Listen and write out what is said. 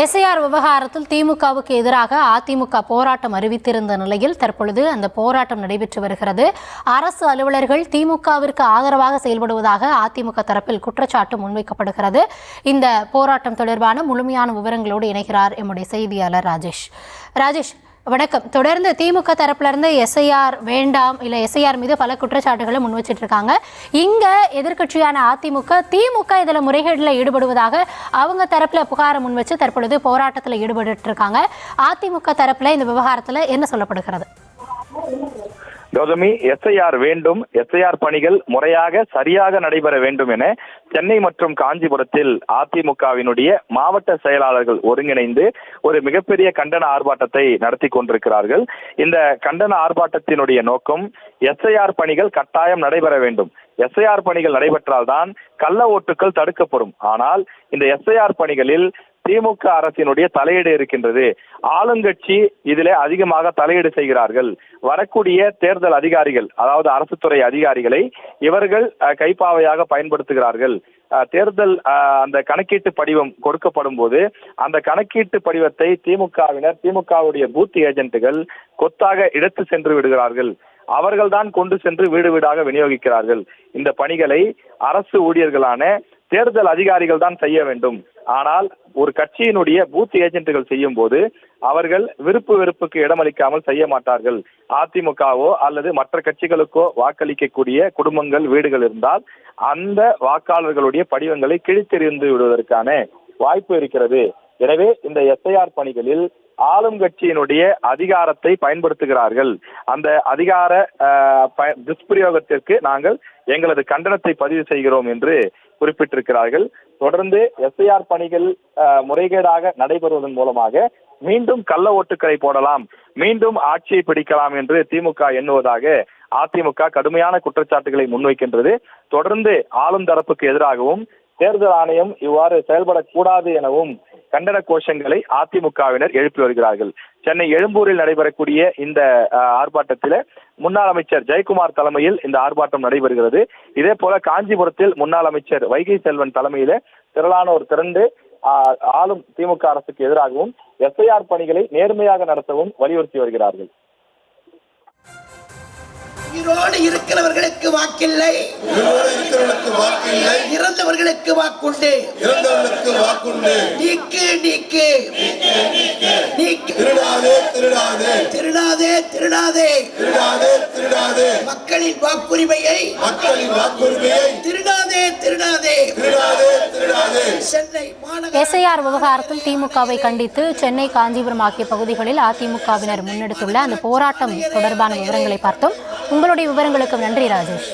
SIR விவகாரத்தில் திமுகவுக்கு எதிராக அதிமுக போராட்டம் அறிவித்திருந்த நிலையில் தற்பொழுது அந்த போராட்டம் நடைபெற்று வருகிறது. அரசு அலுவலர்கள் திமுகவிற்கு ஆதரவாக செயல்படுவதாக அதிமுக தரப்பில் குற்றச்சாட்டு முன்வைக்கப்படுகிறது. இந்த போராட்டம் தொடர்பான முழுமையான விவரங்களோடு இணைகிறார் எம்முடைய செய்தியாளர் ராஜேஷ். வணக்கம். தொடர்ந்து திமுக தரப்புல இருந்து எஸ்ஐஆர் வேண்டாம், இல்ல எஸ்ஐஆர் மீது பல குற்றச்சாட்டுகளை முன் வச்சிட்டு இருக்காங்க. இங்க எதிர்கட்சியான திமுக இதுல முறைகேடுல ஈடுபடுவதாக அவங்க தரப்புல புகாரை முன் வச்சு தற்பொழுது போராட்டத்தில் ஈடுபட்டு இருக்காங்க. அதிமுக தரப்புல இந்த விவகாரத்துல என்ன சொல்லப்படுகிறது? கௌதமி, எஸ்ஐஆர் வேண்டும், எஸ்ஐஆர் பணிகள் முறையாக சரியாக நடைபெற வேண்டும் என சென்னை மற்றும் காஞ்சிபுரத்தில் அதிமுகவினுடைய மாவட்ட செயலாளர்கள் ஒருங்கிணைந்து ஒரு மிகப்பெரிய கண்டன ஆர்ப்பாட்டத்தை நடத்தி கொண்டிருக்கிறார்கள். இந்த கண்டன ஆர்ப்பாட்டத்தினுடைய நோக்கம் எஸ்ஐஆர் பணிகள் கட்டாயம் நடைபெற வேண்டும். எஸ்ஐஆர் பணிகள் நடைபெற்றால்தான் கள்ள ஓட்டுகள் தடுக்கப்படும். ஆனால் இந்த எஸ்ஐஆர் பணிகளில் திமுக அரசினுடைய தலையீடு இருக்கின்றது. ஆளுங்கட்சி இதிலே அதிகமாக தலையீடு செய்கிறார்கள். வரக்கூடிய தேர்தல் அதிகாரிகள், அதாவது அரசு துறை அதிகாரிகளை இவர்கள் கைப்பாவையாக பயன்படுத்துகிறார்கள். தேர்தல் அந்த கணக்கீட்டு படிவம் கொடுக்கப்படும் போது அந்த கணக்கீட்டு படிவத்தை திமுகவுடைய பூத் ஏஜென்ட்டுகள் கொத்தாக எடுத்து சென்று விடுகிறார்கள். அவர்கள்தான் கொண்டு சென்று வீடு வீடாக விநியோகிக்கிறார்கள். இந்த பணிகளை அரசு ஊழியர்களான தேர்தல் அதிகாரிகள் தான் செய்ய வேண்டும். ஆனால் ஒரு கட்சியினுடைய பூத் ஏஜென்ட்டுகள் செய்யும் போது அவர்கள் விருப்பு வெறுப்புக்கு இடமளிக்காமல் செய்ய மாட்டார்கள். அதிமுகவோ அல்லது மற்ற கட்சிகளுக்கோ வாக்களிக்கக்கூடிய குடும்பங்கள், வீடுகள் இருந்தால் அந்த வாக்காளர்களுடைய படிவங்களை கிழித்தெறிந்து விடுவதற்கான வாய்ப்பு இருக்கிறது. எனவே இந்த எஸ்ஐஆர் பணிகளில் ஆளும் கட்சியினுடைய அதிகாரத்தை பயன்படுத்துகிறார்கள். அந்த அதிகார துஷ்பிரயோகத்திற்கு நாங்கள் எங்களது கண்டனத்தை பதிவு செய்கிறோம் என்று குறிப்பிட்டிருக்கிறார்கள். தொடர்ந்து எஸ்ஐஆர் பணிகள் முறைகேடாக நடைபெறுவதன் மூலமாக மீண்டும் கள்ள ஓட்டுக்களை போடலாம், மீண்டும் ஆட்சியை பிடிக்கலாம் என்று திமுக எண்ணுவதாக அதிமுக கடுமையான குற்றச்சாட்டுகளை முன்வைக்கின்றது. தொடர்ந்து ஆளும் தரப்புக்கு எதிராகவும் தேர்தல் ஆணையம் இவ்வாறு செயல்படக்கூடாது எனவும் கண்டன கோஷங்களை அதிமுகவினர் எழுப்பி வருகிறார்கள். சென்னை எழும்பூரில் நடைபெறக்கூடிய இந்த ஆர்ப்பாட்டத்தில் முன்னாள் அமைச்சர் ஜெயக்குமார் தலைமையில் இந்த ஆர்ப்பாட்டம் நடைபெறுகிறது. இதே போல காஞ்சிபுரத்தில் முன்னாள் அமைச்சர் வைகை செல்வன் தலைமையில திரளானோர் திரண்டு ஆளும் திமுக அரசுக்கு எதிராகவும் எஸ்ஐஆர் பணிகளை நேர்மையாக நடத்தவும் வலியுறுத்தி வருகிறார்கள். உயிரோடு இருக்கிறவர்களுக்கு வாக்கில்லை, இறந்தவர்களுக்கு வாக்குண்டு. நீக்கு நீக்கு நீக்கு, திருடாதே திருடாதே திருடாதே, மக்களின் வாக்குரிமையை திருடாதே திருடாதே. சென்னை எஸ்ஐஆர் விவகாரத்தில் திமுகவை கண்டித்து சென்னை, காஞ்சிபுரம் ஆகிய பகுதிகளில் அதிமுகவினர் முன்னெடுத்துள்ள அந்த போராட்டம் தொடர்பான விவரங்களை பார்த்தோம். உங்களுடைய விவரங்களுக்கு நன்றி ராஜேஷ்.